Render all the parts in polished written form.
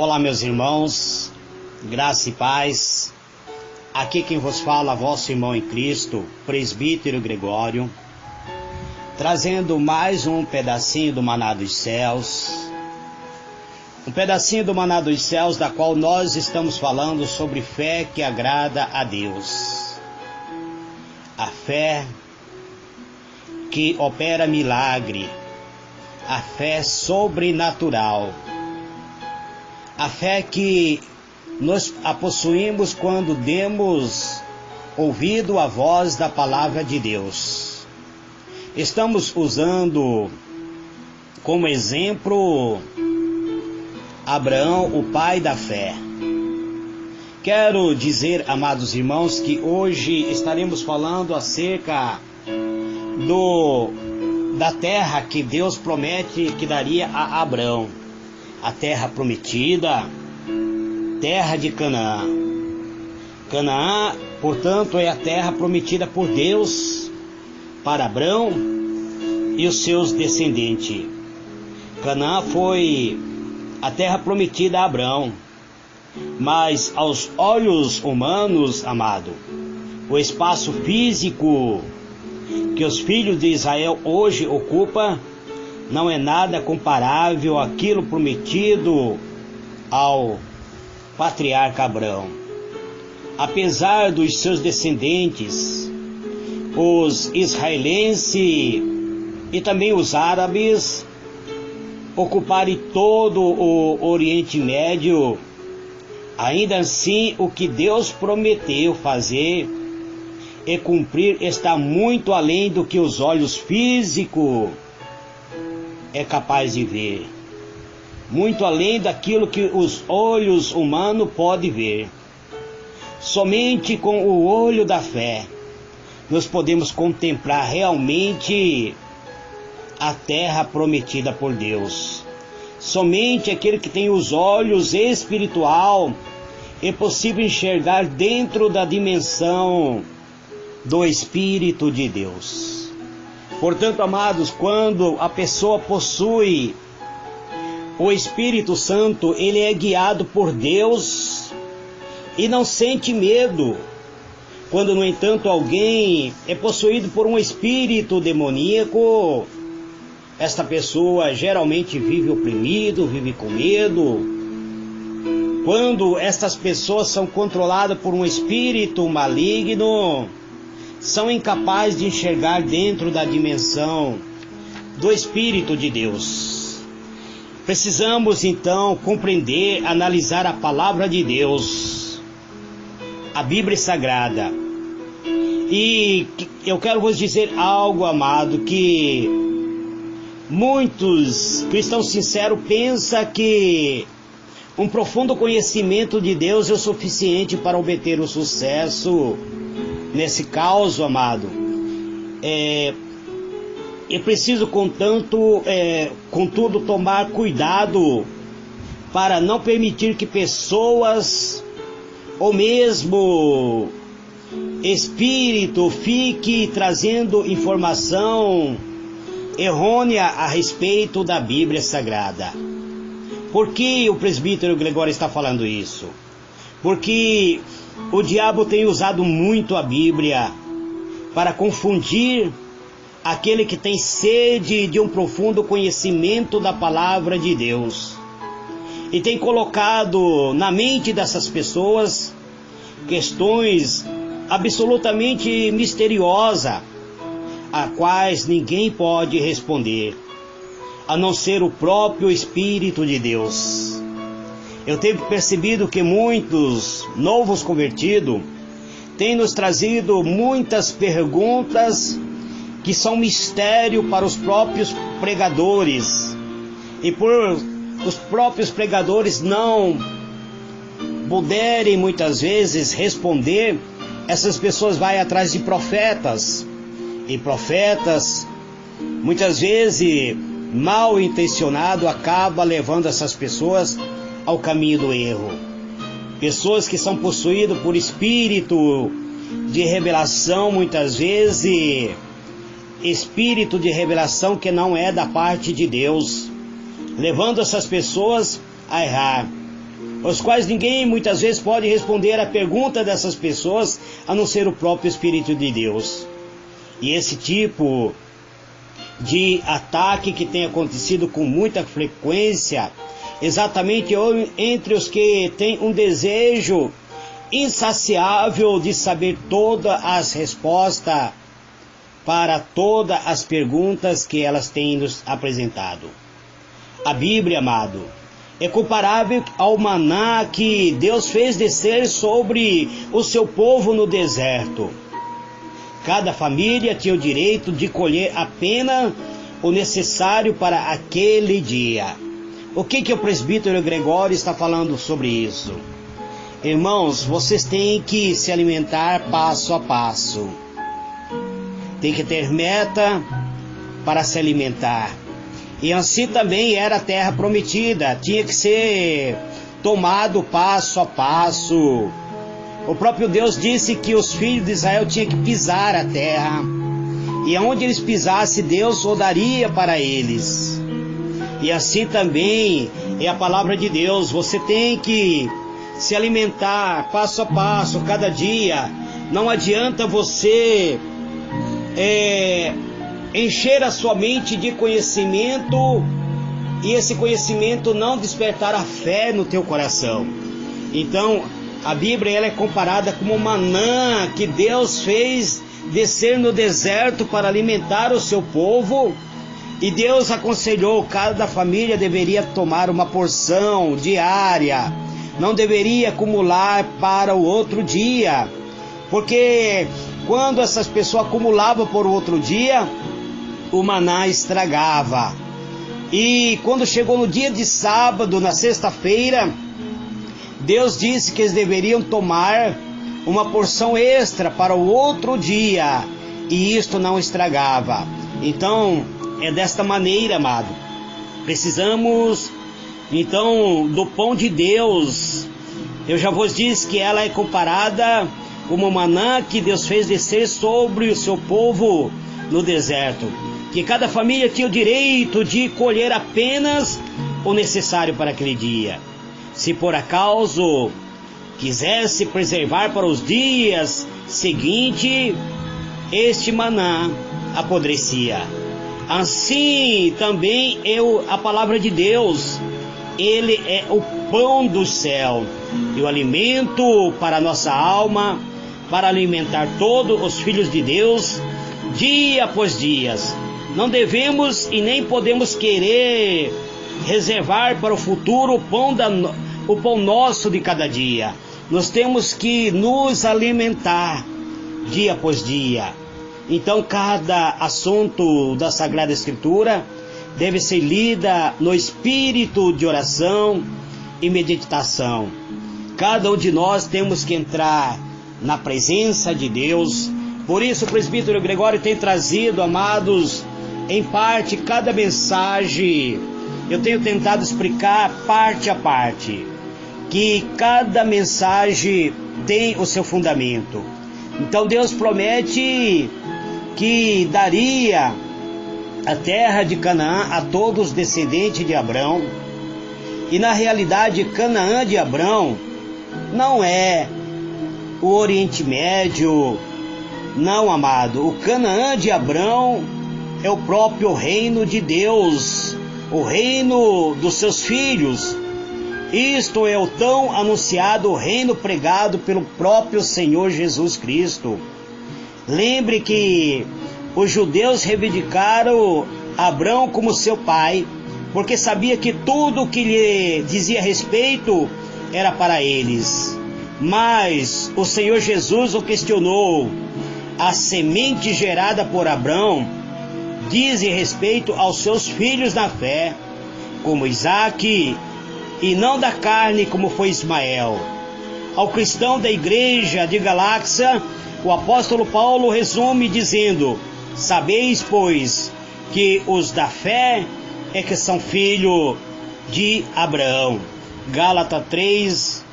Olá, meus irmãos, graça e paz. Aqui quem vos fala, vosso irmão em Cristo, presbítero Gregório, trazendo mais um pedacinho do Maná dos Céus. Um pedacinho do Maná dos Céus, da qual nós estamos falando sobre fé que agrada a Deus. A fé que opera milagre, a fé sobrenatural. A fé que nós a possuímos quando demos ouvido à voz da palavra de Deus. Estamos usando como exemplo Abraão, o pai da fé. Quero dizer, amados irmãos, que hoje estaremos falando acerca da terra que Deus promete que daria a Abraão. A terra prometida, terra de Canaã. Canaã, portanto, é a terra prometida por Deus para Abraão e os seus descendentes. Canaã foi a terra prometida a Abraão, mas aos olhos humanos, amado, o espaço físico que os filhos de Israel hoje ocupam não é nada comparável àquilo prometido ao patriarca Abraão. Apesar dos seus descendentes, os israelenses e também os árabes, ocuparem todo o Oriente Médio, ainda assim o que Deus prometeu fazer e cumprir está muito além do que os olhos físicos é capaz de ver, muito além daquilo que os olhos humanos podem ver. Somente com o olho da fé nós podemos contemplar realmente a terra prometida por Deus. Somente aquele que tem os olhos espiritual é possível enxergar dentro da dimensão do Espírito de Deus. Portanto, amados, quando a pessoa possui o Espírito Santo, ele é guiado por Deus e não sente medo. Quando, no entanto, alguém é possuído por um espírito demoníaco, esta pessoa geralmente vive oprimido, vive com medo. Quando estas pessoas são controladas por um espírito maligno, são incapazes de enxergar dentro da dimensão do Espírito de Deus. Precisamos então compreender, analisar a palavra de Deus, a Bíblia Sagrada. E eu quero vos dizer algo, amado, que muitos cristãos sinceros pensam que um profundo conhecimento de Deus é o suficiente para obter o sucesso. Nesse caso, amado, é preciso, contudo, tomar cuidado para não permitir que pessoas, ou mesmo espírito, fique trazendo informação errônea a respeito da Bíblia Sagrada. Por que o presbítero Gregório está falando isso? Porque o diabo tem usado muito a Bíblia para confundir aquele que tem sede de um profundo conhecimento da palavra de Deus. E tem colocado na mente dessas pessoas questões absolutamente misteriosas, a quais ninguém pode responder, a não ser o próprio Espírito de Deus. Eu tenho percebido que muitos novos convertidos têm nos trazido muitas perguntas que são mistério para os próprios pregadores. E por os próprios pregadores não puderem muitas vezes responder, essas pessoas vão atrás de profetas. E profetas, muitas vezes mal intencionado, acaba levando essas pessoas ao caminho do erro. Pessoas que são possuídas por espírito de revelação, muitas vezes espírito de revelação que não é da parte de Deus, levando essas pessoas a errar. os quais ninguém muitas vezes pode responder a pergunta dessas pessoas, a não ser o próprio Espírito de Deus. E esse tipo de ataque que tem acontecido com muita frequência, exatamente entre os que têm um desejo insaciável de saber todas as respostas para todas as perguntas que elas têm nos apresentado. A Bíblia, amado, é comparável ao maná que Deus fez descer sobre o seu povo no deserto. Cada família tinha o direito de colher apenas o necessário para aquele dia. O que o presbítero Gregório está falando sobre isso? Irmãos, vocês têm que se alimentar passo a passo. Tem que ter meta para se alimentar. E assim também era a terra prometida. Tinha que ser tomado passo a passo. O próprio Deus disse que os filhos de Israel tinham que pisar a terra. E aonde eles pisassem, Deus o daria para eles. E assim também é a palavra de Deus. Você tem que se alimentar passo a passo, cada dia. Não adianta você encher a sua mente de conhecimento e esse conhecimento não despertar a fé no teu coração. Então, a Bíblia ela é comparada como manã que Deus fez descer no deserto para alimentar o seu povo. E Deus aconselhou cada família deveria tomar uma porção diária, não deveria acumular para o outro dia, porque quando essas pessoas acumulavam por outro dia, o maná estragava. E quando chegou no dia de sábado, na sexta-feira, Deus disse que eles deveriam tomar uma porção extra para o outro dia, e isto não estragava. Então, é desta maneira, amado. Precisamos, então, do pão de Deus. Eu já vos disse que ela é comparada como o maná que Deus fez descer sobre o seu povo no deserto. Que cada família tinha o direito de colher apenas o necessário para aquele dia. Se por acaso quisesse preservar para os dias seguintes, este maná apodrecia. Assim também a palavra de Deus, ele é o pão do céu e o alimento para a nossa alma, para alimentar todos os filhos de Deus, dia após dia. Não devemos e nem podemos querer reservar para o futuro o pão nosso de cada dia. Nós temos que nos alimentar dia após dia. Então cada assunto da Sagrada Escritura deve ser lida no espírito de oração e meditação. Cada um de nós temos que entrar na presença de Deus. Por isso o presbítero Gregório tem trazido, amados, em parte cada mensagem. Eu tenho tentado explicar parte a parte, que cada mensagem tem o seu fundamento. Então Deus promete que daria a terra de Canaã a todos os descendentes de Abrão. E na realidade Canaã de Abrão não é o Oriente Médio, não, amado. O Canaã de Abrão é o próprio reino de Deus, o reino dos seus filhos. Isto é o tão anunciado reino pregado pelo próprio Senhor Jesus Cristo. Lembre que os judeus reivindicaram Abrão como seu pai, porque sabia que tudo o que lhe dizia respeito era para eles. Mas o Senhor Jesus o questionou. A semente gerada por Abrão diz respeito aos seus filhos na fé, como Isaque, e não da carne como foi Ismael. Ao cristão da igreja de Galácia, o apóstolo Paulo resume dizendo: sabeis, pois, que os da fé é que são filhos de Abraão. Gálatas 3,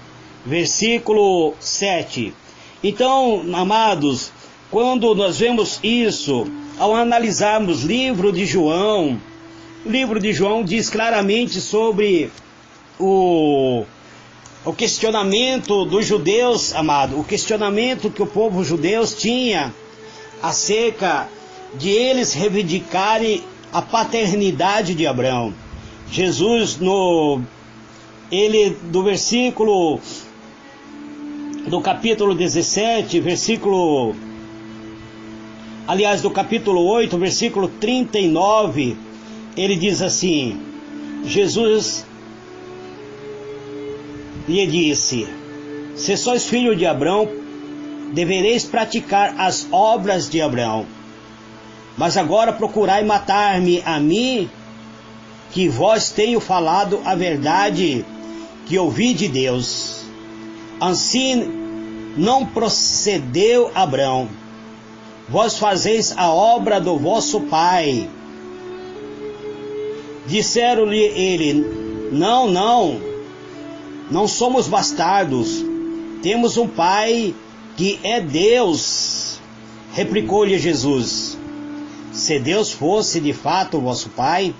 versículo 7. Então, amados, quando nós vemos isso, ao analisarmos o livro de João diz claramente sobre o questionamento dos judeus, amado, o questionamento que o povo judeu tinha acerca de eles reivindicarem a paternidade de Abraão. Jesus, do capítulo 17, do capítulo 8, versículo 39, ele diz assim: Jesus lhe disse: se sois filho de Abraão, devereis praticar as obras de Abraão. Mas agora procurai matar-me a mim, que vós tenho falado a verdade que ouvi de Deus. Assim não procedeu Abraão. Vós fazeis a obra do vosso pai. Disseram-lhe ele: não somos bastardos, temos um pai que é Deus. Replicou-lhe Jesus: se Deus fosse de fato o vosso pai,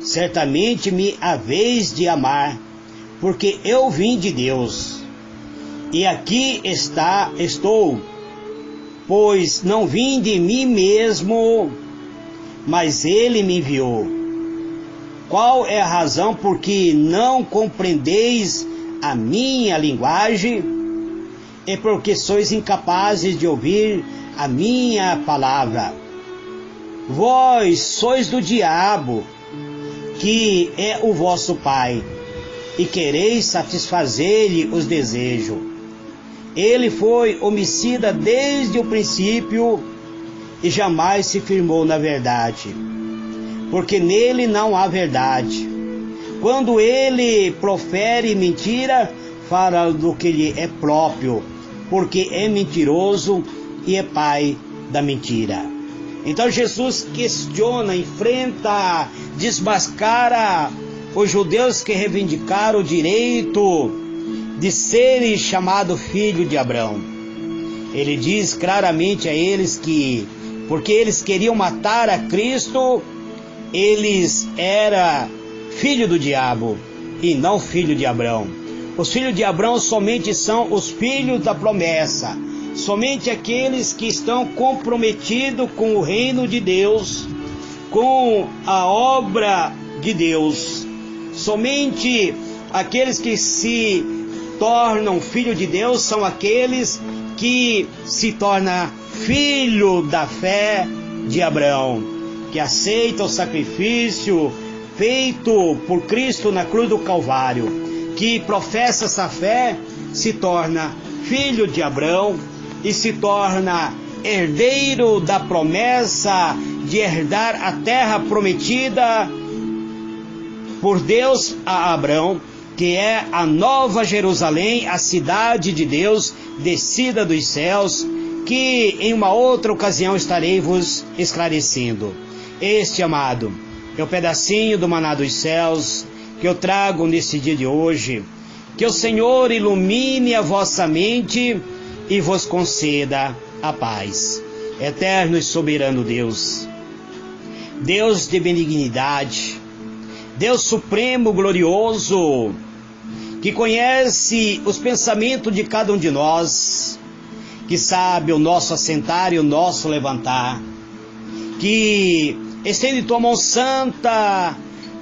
certamente me haveis de amar, porque eu vim de Deus, e aqui estou, pois não vim de mim mesmo, mas ele me enviou. Qual é a razão por que não compreendeis a minha linguagem? É porque sois incapazes de ouvir a minha palavra. Vós sois do diabo, que é o vosso pai, e quereis satisfazer-lhe os desejos. Ele foi homicida desde o princípio e jamais se firmou na verdade, porque nele não há verdade. Quando ele profere mentira, fala do que lhe é próprio, porque é mentiroso e é pai da mentira. Então Jesus questiona, enfrenta, desmascara os judeus que reivindicaram o direito de serem chamados filho de Abraão. Ele diz claramente a eles que, porque eles queriam matar a Cristo, eles eram filho do diabo e não filho de Abraão. Os filhos de Abraão somente são os filhos da promessa, somente aqueles que estão comprometidos com o reino de Deus, com a obra de Deus. Somente aqueles que se tornam filho de Deus são aqueles que se tornam filho da fé de Abraão, que aceita o sacrifício feito por Cristo na cruz do Calvário, que professa essa fé, se torna filho de Abraão e se torna herdeiro da promessa de herdar a terra prometida por Deus a Abraão, que é a Nova Jerusalém, a cidade de Deus descida dos céus, que em uma outra ocasião estarei vos esclarecendo. Este, amado, é o pedacinho do maná dos céus que eu trago nesse dia de hoje. Que o Senhor ilumine a vossa mente e vos conceda a paz. Eterno e soberano Deus, Deus de benignidade, Deus supremo glorioso, que conhece os pensamentos de cada um de nós, que sabe o nosso assentar e o nosso levantar, que estende tua mão santa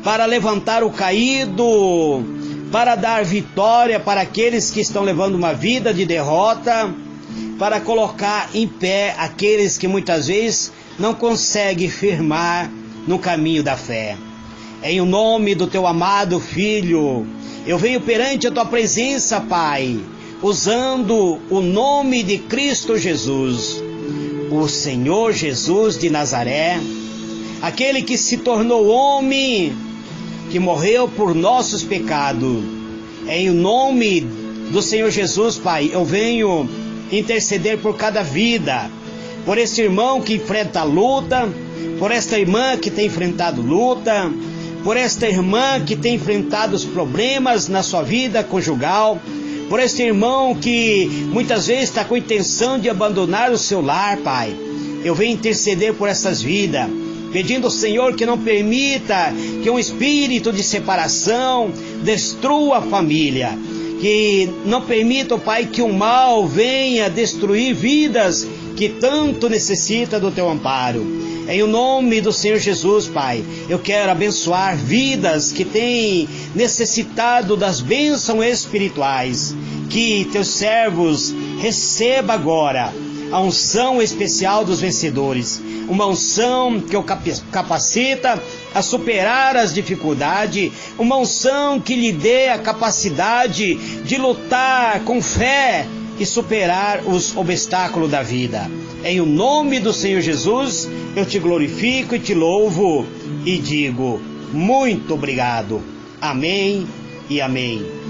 para levantar o caído, para dar vitória para aqueles que estão levando uma vida de derrota, para colocar em pé aqueles que muitas vezes não conseguem firmar no caminho da fé. Em o nome do teu amado Filho, eu venho perante a tua presença, Pai, usando o nome de Cristo Jesus, o Senhor Jesus de Nazaré, aquele que se tornou homem, que morreu por nossos pecados. Em o nome do Senhor Jesus, Pai, eu venho interceder por cada vida, por esse irmão que enfrenta a luta, por esta irmã que tem enfrentado luta, por esta irmã que tem enfrentado os problemas na sua vida conjugal, por este irmão que muitas vezes está com a intenção de abandonar o seu lar, Pai. Eu venho interceder por essas vidas, pedindo ao Senhor que não permita que um espírito de separação destrua a família, que não permita, Pai, que o mal venha destruir vidas que tanto necessita do teu amparo. Em o nome do Senhor Jesus, Pai, eu quero abençoar vidas que têm necessitado das bênçãos espirituais. Que teus servos recebam agora a unção especial dos vencedores, uma unção que o capacita a superar as dificuldades, uma unção que lhe dê a capacidade de lutar com fé e superar os obstáculos da vida. Em o nome do Senhor Jesus, eu te glorifico e te louvo e digo muito obrigado. Amém e amém.